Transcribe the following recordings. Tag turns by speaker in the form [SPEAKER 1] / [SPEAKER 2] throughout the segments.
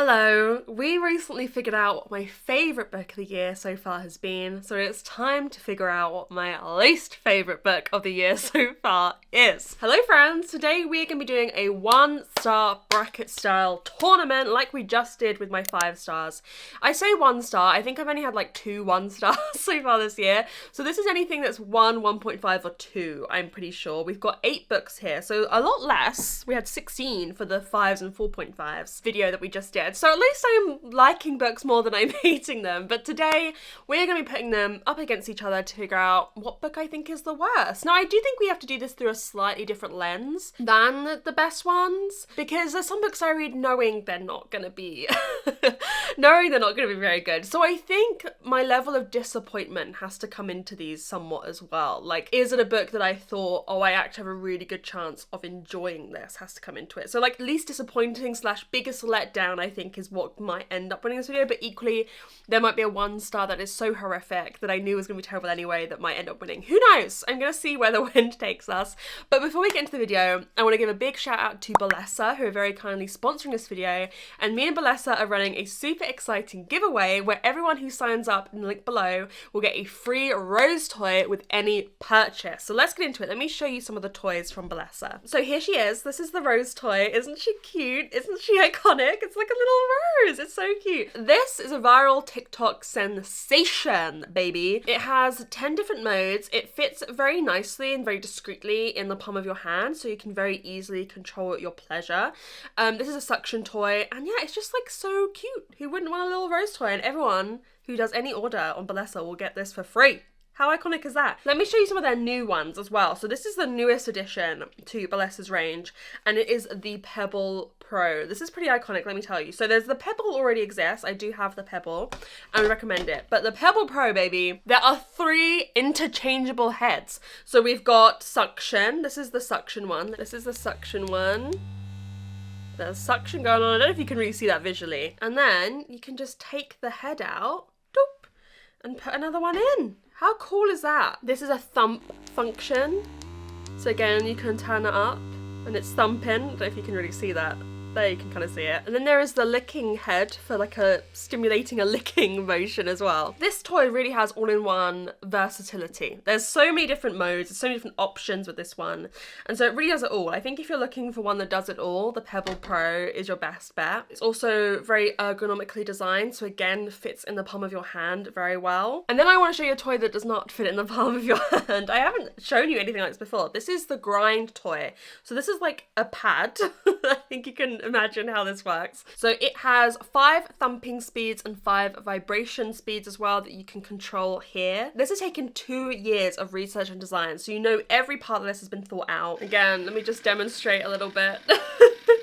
[SPEAKER 1] Hello, we recently figured out what my favourite book of the year so far has been, so it's time to figure out what my least favourite book of the year so far is. Hello friends, today we're going to be doing a 1-star bracket style tournament like we just did with my 5 stars. I say 1 star, I think I've only had like 2 1 stars so far this year, so this is anything that's 1, 1.5 or 2, I'm pretty sure. We've got 8 books here, so a lot less. We had 16 for the 5s and 4.5s video that we just did. So at least I'm liking books more than I'm hating them. But today we're going to be putting them up against each other to figure out what book I think is the worst. Now I do think we have to do this through a slightly different lens than the best ones, because there's some books I read knowing they're not going to be very good. So I think my level of disappointment has to come into these somewhat as well. Like, is it a book that I thought, oh, I actually have a really good chance of enjoying this, has to come into it. So like least disappointing / biggest letdown I think is what might end up winning this video, but equally there might be a 1 star that is so horrific that I knew was going to be terrible anyway that might end up winning. Who knows? I'm going to see where the wind takes us. But before we get into the video, I want to give a big shout out to Balessa, who are very kindly sponsoring this video, and me and Balessa are running a super exciting giveaway where everyone who signs up in the link below will get a free rose toy with any purchase. So let's get into it. Let me show you some of the toys from Balessa. So here she is. This is the rose toy. Isn't she cute? Isn't she iconic? It's like a little rose. It's so cute. This is a viral TikTok sensation, baby. It has 10 different modes. It fits very nicely and very discreetly in the palm of your hand, so you can very easily control it at your pleasure. This is a suction toy, and yeah, it's just like so cute. Who wouldn't want a little rose toy? And everyone who does any order on Balessa will get this for free. How iconic is that? Let me show you some of their new ones as well. So this is the newest addition to Balessa's range, and it is the Pebble Pro. This is pretty iconic, let me tell you. So there's the Pebble already exists. I do have the Pebble and I recommend it. But the Pebble Pro, baby, there are 3 interchangeable heads. So we've got suction. This is the suction one. This is the suction one. There's suction going on. I don't know if you can really see that visually. And then you can just take the head out, doop, and put another one in. How cool is that? This is a thump function. So again, you can turn it up and it's thumping. I don't know if you can really see that. There you can kind of see it. And then there is the licking head for like stimulating a licking motion as well. This toy really has all-in-one versatility. There's so many different modes, there's so many different options with this one. And so it really does it all. I think if you're looking for one that does it all, the Pebble Pro is your best bet. It's also very ergonomically designed, so again, fits in the palm of your hand very well. And then I want to show you a toy that does not fit in the palm of your hand. I haven't shown you anything like this before. This is the grind toy. So this is like a pad. I think you can imagine how this works. So it has 5 thumping speeds and 5 vibration speeds as well that you can control here. This has taken 2 years of research and design, so you know every part of this has been thought out. Again, let me just demonstrate a little bit.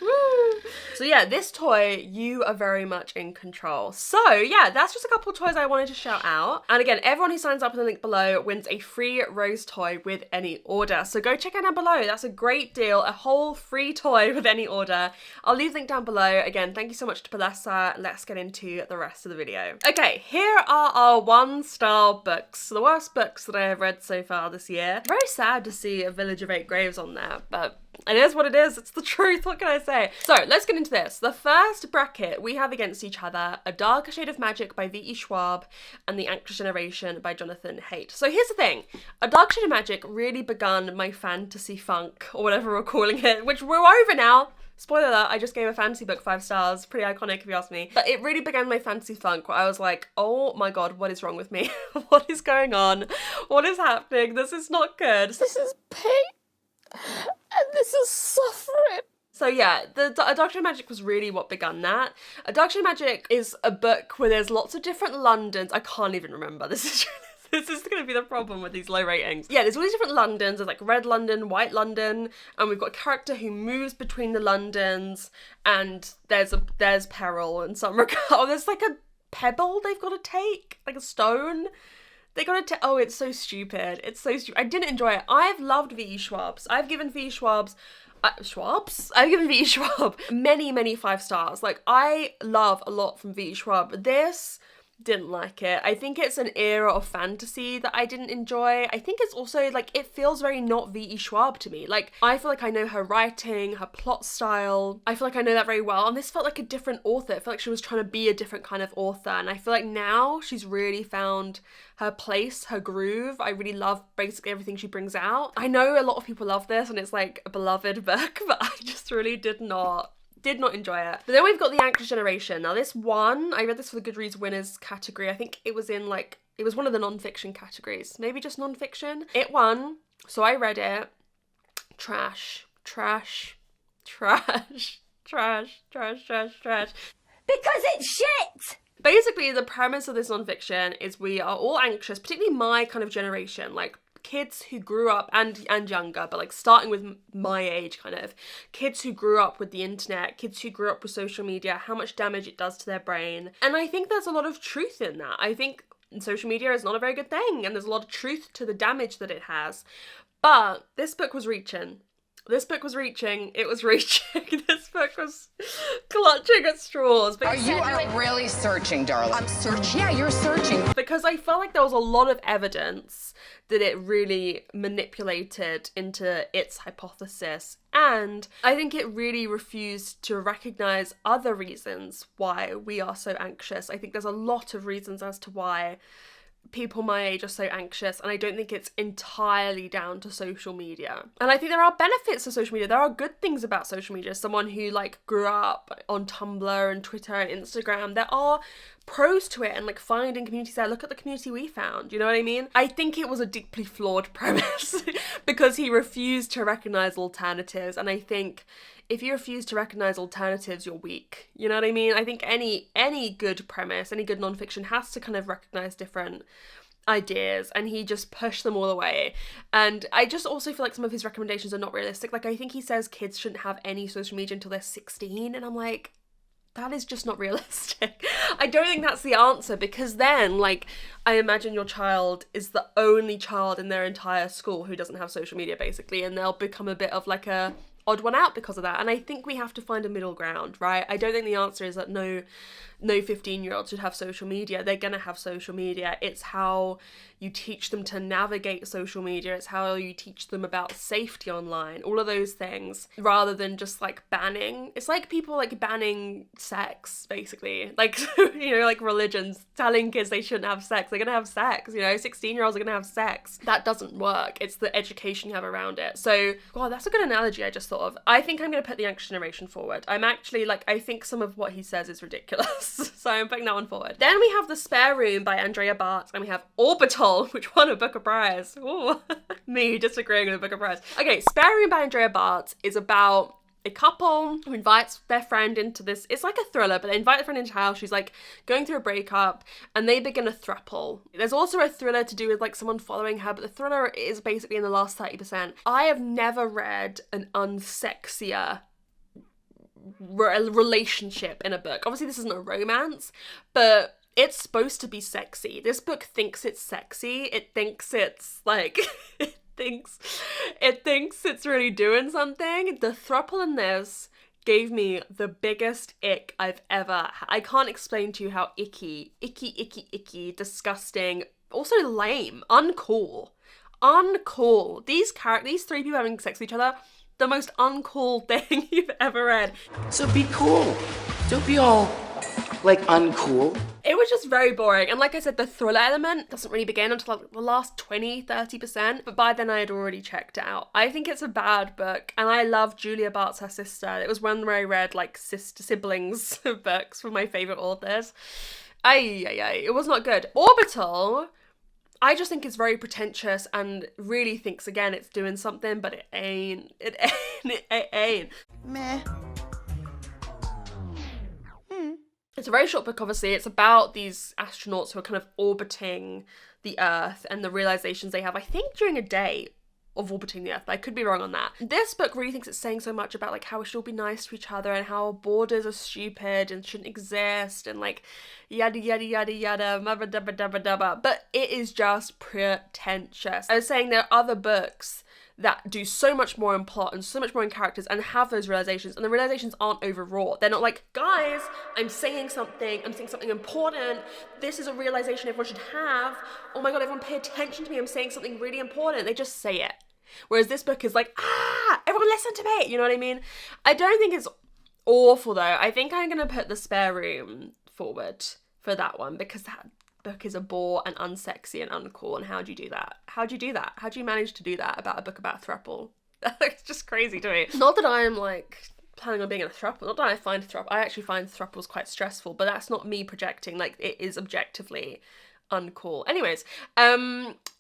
[SPEAKER 1] Woo! So yeah, this toy, you are very much in control. So yeah, that's just a couple of toys I wanted to shout out. And again, everyone who signs up in the link below wins a free rose toy with any order. So go check it out down below. That's a great deal, a whole free toy with any order. I'll leave the link down below. Again, thank you so much to Balessa. Let's get into the rest of the video. Okay, here are our 1-star books. The worst books that I have read so far this year. Very sad to see A Village of 8 Graves on there, but it is what it is. It's the truth. What can I say? So let's get into this. The first bracket we have against each other, A Darker Shade of Magic by V.E. Schwab and The Anxious Generation by Jonathan Haidt. So here's the thing. A Darker Shade of Magic really begun my fantasy funk, or whatever we're calling it, which we're over now. Spoiler alert, I just gave a fantasy book 5 stars. Pretty iconic if you ask me. But it really began my fantasy funk where I was like, oh my god, what is wrong with me? What is going on? What is happening? This is not good.
[SPEAKER 2] This is pain. And this is suffering.
[SPEAKER 1] So yeah, A Dark Shade of Magic was really what begun that. A Dark Shade of Magic is a book where there's lots of different Londons. I can't even remember. This is going to be the problem with these low ratings. Yeah, there's all these different Londons. There's like Red London, White London, and we've got a character who moves between the Londons, and there's peril in some regard. Oh, there's like a pebble they've got to take, like a stone. They got to oh, it's so stupid. It's so stupid. I didn't enjoy it. I've loved V.E. Schwab's. I've given V.E. Schwab's I've given V.E. Schwab many 5 stars. Like, I love a lot from V.E. Schwab. This Didn't like it. I think it's an era of fantasy that I didn't enjoy. I think it's also like, it feels very not V.E. Schwab to me. Like, I feel like I know her writing, her plot style. I feel like I know that very well. And this felt like a different author. I feel like she was trying to be a different kind of author. And I feel like now she's really found her place, her groove. I really love basically everything she brings out. I know a lot of people love this and it's like a beloved book, but I just really did not enjoy it. But then we've got The Anxious Generation. Now this one, I read this for the Goodreads winners category. I think it was in like, it was one of the non-fiction categories. Maybe just non-fiction. It won, so I read it. Trash. Because
[SPEAKER 2] it's shit!
[SPEAKER 1] Basically, the premise of this non-fiction is we are all anxious, particularly my kind of generation, like kids who grew up and younger, but like starting with my age kind of, kids who grew up with the internet, kids who grew up with social media, how much damage it does to their brain. And I think there's a lot of truth in that. I think social media is not a very good thing and there's a lot of truth to the damage that it has. But this book was reaching. This book was reaching. This book was clutching at straws.
[SPEAKER 3] You are really searching, darling.
[SPEAKER 2] I'm searching.
[SPEAKER 3] Yeah, you're searching.
[SPEAKER 1] Because I felt like there was a lot of evidence that it really manipulated into its hypothesis. And I think it really refused to recognize other reasons why we are so anxious. I think there's a lot of reasons as to why people my age are so anxious, and I don't think it's entirely down to social media. And I think there are benefits to social media. There are good things about social media. As someone who like grew up on Tumblr and Twitter and Instagram, there are pros to it, and like finding communities there. Look at the community we found, you know what I mean? I think it was a deeply flawed premise because he refused to recognize alternatives, and I think if you refuse to recognize alternatives, you're weak. You know what I mean? I think any good premise, any good nonfiction has to kind of recognize different ideas, and he just pushed them all away. And I just also feel like some of his recommendations are not realistic. Like, I think he says kids shouldn't have any social media until they're 16, and I'm like, that is just not realistic. I don't think that's the answer, because then, like, I imagine your child is the only child in their entire school who doesn't have social media, basically, and they'll become a bit of like a odd one out because of that. And I think we have to find a middle ground, right? I don't think the answer is that no 15-year-old should have social media. They're gonna have social media. It's how you teach them to navigate social media. It's how you teach them about safety online, all of those things, rather than just like banning. It's like people like banning sex, basically. Like, you know, like religions telling kids they shouldn't have sex. They're gonna have sex, you know, 16-year-olds are gonna have sex. That doesn't work. It's the education you have around it. So, God, that's a good analogy I just thought of. I think I'm gonna put The Anxious Generation forward. I'm actually like, I think some of what he says is ridiculous. So I'm putting that one forward. Then we have The Spare Room by Andrea Bartz, and we have Orbital, which won a Booker Prize. Ooh, me disagreeing with a Booker Prize. Okay, Spare Room by Andrea Bartz is about a couple who invites their friend into this, it's like a thriller, but they invite their friend into the house. She's like going through a breakup and they begin a throuple. There's also a thriller to do with like someone following her, but the thriller is basically in the last 30%. I have never read an unsexier relationship in a book. Obviously this isn't a romance, but it's supposed to be sexy. This book thinks it's sexy. It thinks it's like it thinks it's really doing something. The throuple in this gave me the biggest ick I've ever had. I can't explain to you how icky, disgusting, also lame, uncool. These three people having sex with each other, the most uncool thing you've ever read.
[SPEAKER 4] So be cool. Don't be all, like, uncool.
[SPEAKER 1] It was just very boring. And like I said, the thriller element doesn't really begin until like the last 20-30%. But by then I had already checked out. I think it's a bad book. And I love Julia Bartz, her sister. It was one where I read like siblings books from my favourite authors. It was not good. Orbital, I just think it's very pretentious and really thinks, again, it's doing something, but it ain't. It ain't.
[SPEAKER 2] Meh.
[SPEAKER 1] It's a very short book, obviously. It's about these astronauts who are kind of orbiting the Earth and the realizations they have, I think, during a day of orbiting the Earth, but I could be wrong on that. This book really thinks it's saying so much about like how we should all be nice to each other and how borders are stupid and shouldn't exist and like yada yada yada yada mabba dabba dabba dabba. But it is just pretentious. I was saying there are other books that do so much more in plot and so much more in characters and have those realizations, and the realizations aren't overwrought. They're not like, guys, I'm saying something important, this is a realization everyone should have, oh my god, everyone pay attention to me, I'm saying something really important. They just say it. Whereas this book is like, everyone listen to me, you know what I mean? I don't think it's awful though. I think I'm gonna put The Spare Room forward for that one, because that book is a bore and unsexy and uncool. And how do you do that? How do you manage to do that about a book about a throuple? It's just crazy to me. Not that I'm like planning on being in a throuple. Not that I actually find throuples quite stressful, but that's not me projecting. Like, it is objectively uncool. Anyways,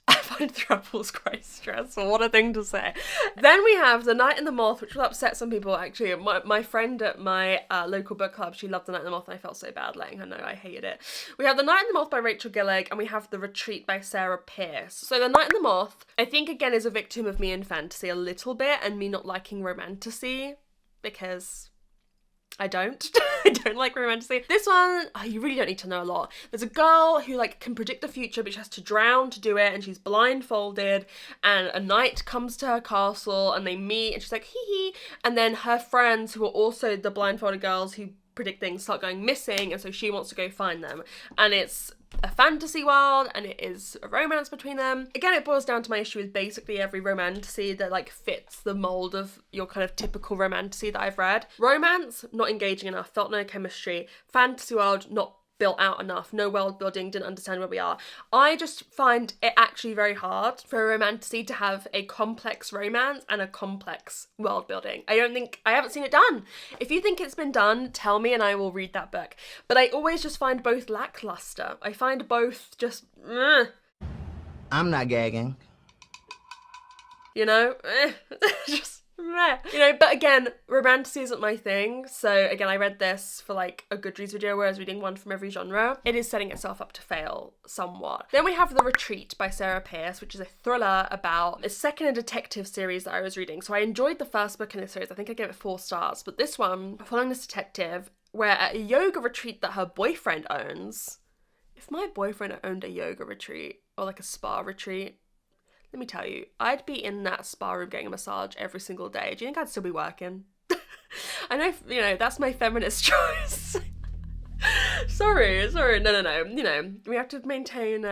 [SPEAKER 1] I find throuples quite stressful. What a thing to say. Then we have The Night and the Moth, which will upset some people actually. My friend at my local book club, she loved The Night and the Moth, and I felt so bad letting her know I hated it. We have The Night and the Moth by Rachel Gillig, and we have The Retreat by Sarah Pearce. So The Night and the Moth, I think again is a victim of me in fantasy a little bit, and me not liking romantasy, because I don't. I don't like romantasy. This one, you really don't need to know a lot. There's a girl who like can predict the future, but she has to drown to do it, and she's blindfolded, and a knight comes to her castle and they meet, and she's like, hee hee. And then her friends, who are also the blindfolded girls who predict things, start going missing, and so she wants to go find them. And it's a fantasy world, and it is a romance between them. Again, it boils down to my issue with basically every romantasy that like fits the mold of your kind of typical romantasy that I've read. Romance, not engaging enough, felt no chemistry. Fantasy world, not built out enough, no world building, didn't understand where we are. I just find it actually very hard for a romantasy to have a complex romance and a complex world building. I haven't seen it done. If you think it's been done, tell me and I will read that book. But I always just find both lackluster. I find both just,
[SPEAKER 5] I'm not gagging.
[SPEAKER 1] you know, just meh. You know, but again, romantasy isn't my thing. So again, I read this for like a Goodreads video where I was reading one from every genre. It is setting itself up to fail somewhat. Then we have The Retreat by Sarah Pearce, which is a thriller about a second detective series that I was reading. So I enjoyed the first book in this series. I think I gave it 4 stars. But this one, following this detective, where at a yoga retreat that her boyfriend owns, if my boyfriend owned a yoga retreat or like a spa retreat, let me tell you, I'd be in that spa room getting a massage every single day. Do you think I'd still be working? I know, you know, that's my feminist choice. Sorry, no. You know, we have to maintain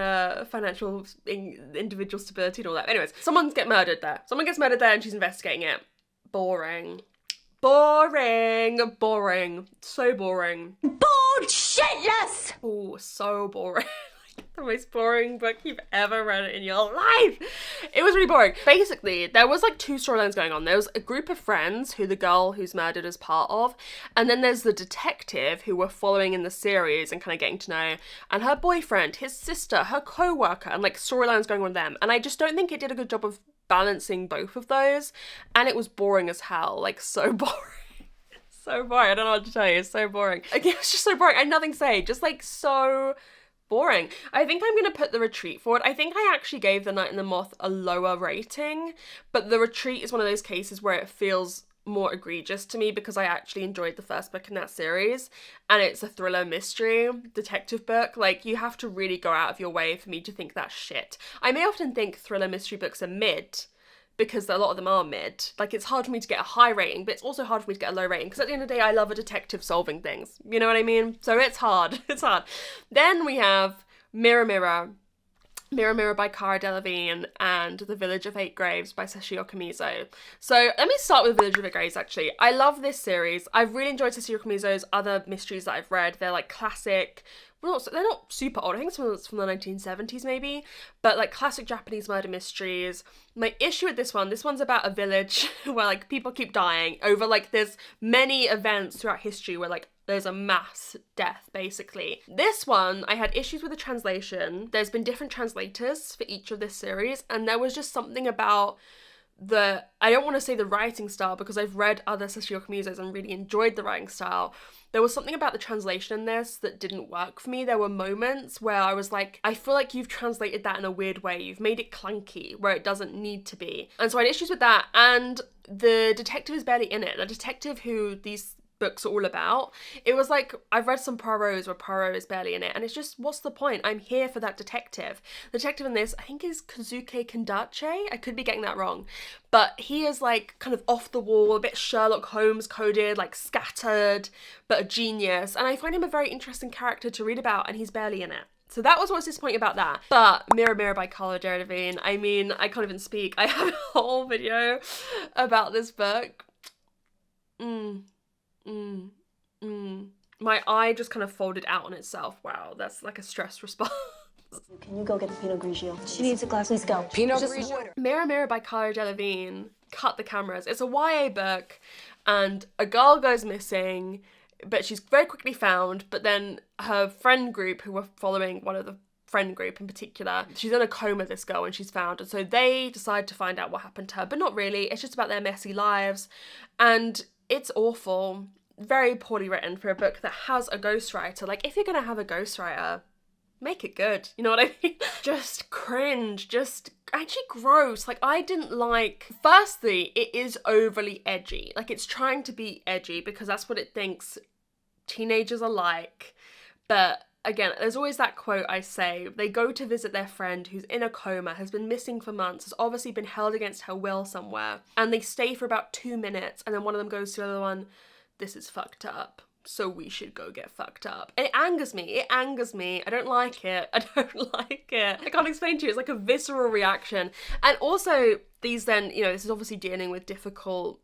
[SPEAKER 1] financial individual stability and all that. Anyways, someone gets murdered there and she's investigating it. Boring. So boring.
[SPEAKER 2] Bored shitless!
[SPEAKER 1] Oh, so boring. The most boring book you've ever read in your life. It was really boring. Basically, there was like 2 storylines going on. There was a group of friends who the girl who's murdered is part of, and then there's the detective who we're following in the series and kind of getting to know, and her boyfriend, his sister, her co-worker, and like storylines going on with them. And I just don't think it did a good job of balancing both of those, and it was boring as hell. Like, so boring. So boring. I don't know what to tell you. It's so boring. Again, it's just so boring. I had nothing to say. Just like so boring. I think I'm going to put The Retreat forward. I think I actually gave The Night and the Moth a lower rating, but The Retreat is one of those cases where it feels more egregious to me because I actually enjoyed the first book in that series, and it's a thriller mystery detective book. Like, you have to really go out of your way for me to think that's shit. I may often think thriller mystery books are mid, because a lot of them are mid. Like, it's hard for me to get a high rating, but it's also hard for me to get a low rating, because at the end of the day, I love a detective solving things. You know what I mean? So it's hard. It's hard. Then we have Mirror Mirror by Cara Delevingne, and The Village of Eight Graves by Sessio Kamizo. So let me start with Village of Eight Graves, actually. I love this series. I've really enjoyed Sessio Kamizo's other mysteries that I've read. They're like classic, they're not super old. I think it's from the 1970s maybe, but like classic Japanese murder mysteries. My issue with this one's about a village where like people keep dying over like there's many events throughout history where like there's a mass death, basically. This one, I had issues with the translation. There's been different translators for each of this series, and there was just something about I don't want to say the writing style, because I've read other Sessio Kamizos and really enjoyed the writing style. There was something about the translation in this that didn't work for me. There were moments where I was like, I feel like you've translated that in a weird way. You've made it clunky where it doesn't need to be. And so I had issues with that. And the detective is barely in it. The detective who these books are all about. It was like, I've read some Poirot's where Poirot is barely in it, and it's just, what's the point? I'm here for that detective. The detective in this, I think, is Kazuke Kandache. I could be getting that wrong, but he is like kind of off the wall, a bit Sherlock Holmes coded, like scattered, but a genius, and I find him a very interesting character to read about, and he's barely in it. So that was what's disappointing about that. But Mirror Mirror by Carla Delevingne, I mean, I can't even speak. I have a whole video about this book. My eye just kind of folded out on itself. Wow, that's like a stress response.
[SPEAKER 6] Can you go get a Pinot Grigio? She needs a glass. Please go.
[SPEAKER 3] Pinot Grigio.
[SPEAKER 1] Mirror Mirror by Cara Delevingne. Cut the cameras. It's a YA book, and a girl goes missing, but she's very quickly found. But then her friend group, who were following one of the friend group in particular, she's in a coma, this girl, when she's found, and so they decide to find out what happened to her, but not really. It's just about their messy lives, and it's awful. Very poorly written for a book that has a ghostwriter. Like, if you're gonna have a ghostwriter, make it good. You know what I mean? Just cringe, just actually gross. Like, I didn't like, firstly, it is overly edgy. Like, it's trying to be edgy because that's what it thinks teenagers are like. But again, there's always that quote I say, they go to visit their friend who's in a coma, has been missing for months, has obviously been held against her will somewhere, and they stay for about 2 minutes, and then one of them goes to the other one, this is fucked up, so we should go get fucked up. And it angers me. I don't like it. I can't explain to you. It's like a visceral reaction. And also, these then, you know, this is obviously dealing with difficult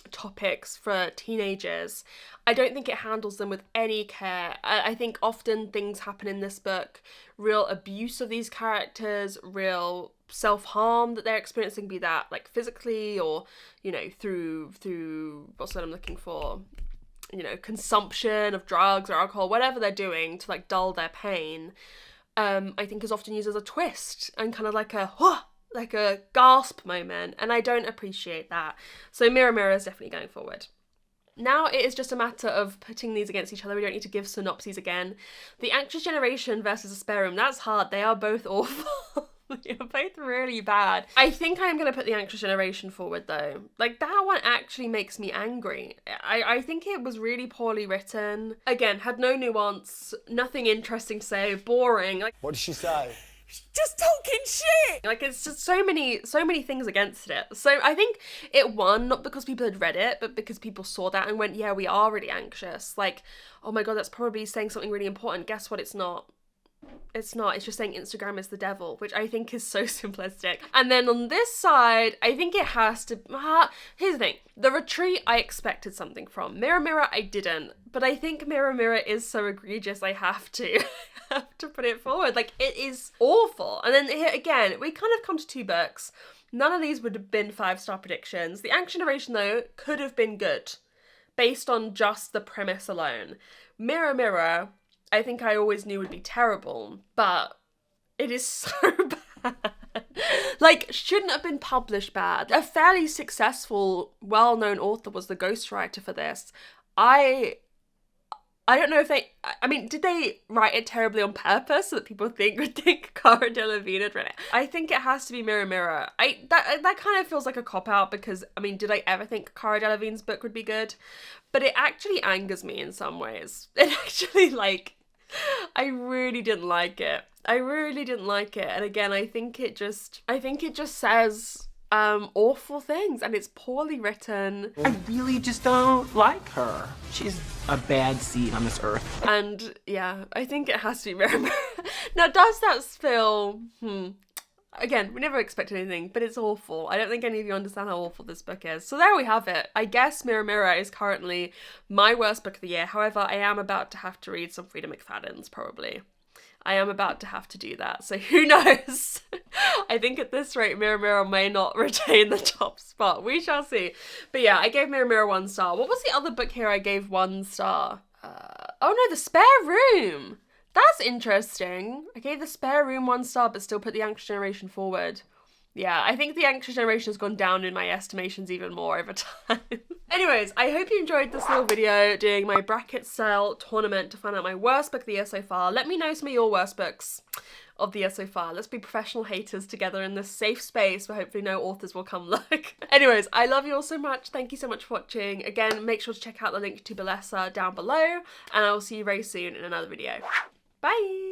[SPEAKER 1] topics for teenagers. I don't think it handles them with any care. I think often things happen in this book, real abuse of these characters, real self-harm that they're experiencing, be that like physically or, you know, through what's what I'm looking for, you know, consumption of drugs or alcohol, whatever they're doing to like dull their pain, I think is often used as a twist and kind of like a gasp moment, and I don't appreciate that. So Mirror Mirror is definitely going forward. Now it is just a matter of putting these against each other. We don't need to give synopses again. The Anxious Generation versus A Spare Room, that's hard. They are both awful. They're both really bad. I think I'm going to put The Anxious Generation forward though. Like, that one actually makes me angry. I think it was really poorly written. Again, had no nuance, nothing interesting to say, boring. Like,
[SPEAKER 7] what did she say?
[SPEAKER 1] Just talking shit. Like, it's just so many things against it. So I think it won, not because people had read it, but because people saw that and went, yeah, we are really anxious. Like, oh my god, that's probably saying something really important. Guess what? It's not. It's just saying Instagram is the devil, which I think is so simplistic. And then on this side, I think it has to... here's the thing. The Retreat, I expected something from. Mirror Mirror, I didn't. But I think Mirror Mirror is so egregious, I have to. have to put it forward. Like, it is awful. And then here, again, we kind of come to two books. None of these would have been 5-star predictions. The Anxious Generation, though, could have been good, based on just the premise alone. Mirror Mirror, I think I always knew would be terrible, but it is so bad. Like, shouldn't have been published bad. A fairly successful, well-known author was the ghostwriter for this. I don't know if I mean, did they write it terribly on purpose so that people would think Cara Delevingne had written it? I think it has to be Mirror Mirror. That kind of feels like a cop-out because, I mean, did I ever think Cara Delevingne's book would be good? But it actually angers me in some ways. It actually, like, I really didn't like it. And again, I think it just says awful things, and it's poorly written.
[SPEAKER 4] I really just don't like her. She's a bad seed on this earth.
[SPEAKER 1] And yeah, I think it has to be Mirror Mirror. Now, does that feel... Again, we never expect anything, but it's awful. I don't think any of you understand how awful this book is. So there we have it. I guess Mirror Mirror is currently my worst book of the year. However, I am about to have to read some Frida McFadden's, probably. I am about to have to do that, so who knows? I think at this rate, Mirror Mirror may not retain the top spot. We shall see. But yeah, I gave Mirror Mirror 1 star. What was the other book here I gave 1 star? Oh no, The Spare Room! That's interesting. I gave The Spare Room 1 star, but still put The Anxious Generation forward. Yeah, I think The Anxious Generation has gone down in my estimations even more over time. Anyways, I hope you enjoyed this little video doing my bracket style tournament to find out my worst book of the year so far. Let me know some of your worst books of the year so far. Let's be professional haters together in this safe space where hopefully no authors will come look. Anyways, I love you all so much. Thank you so much for watching. Again, make sure to check out the link to Bellessa down below, and I will see you very soon in another video. Bye!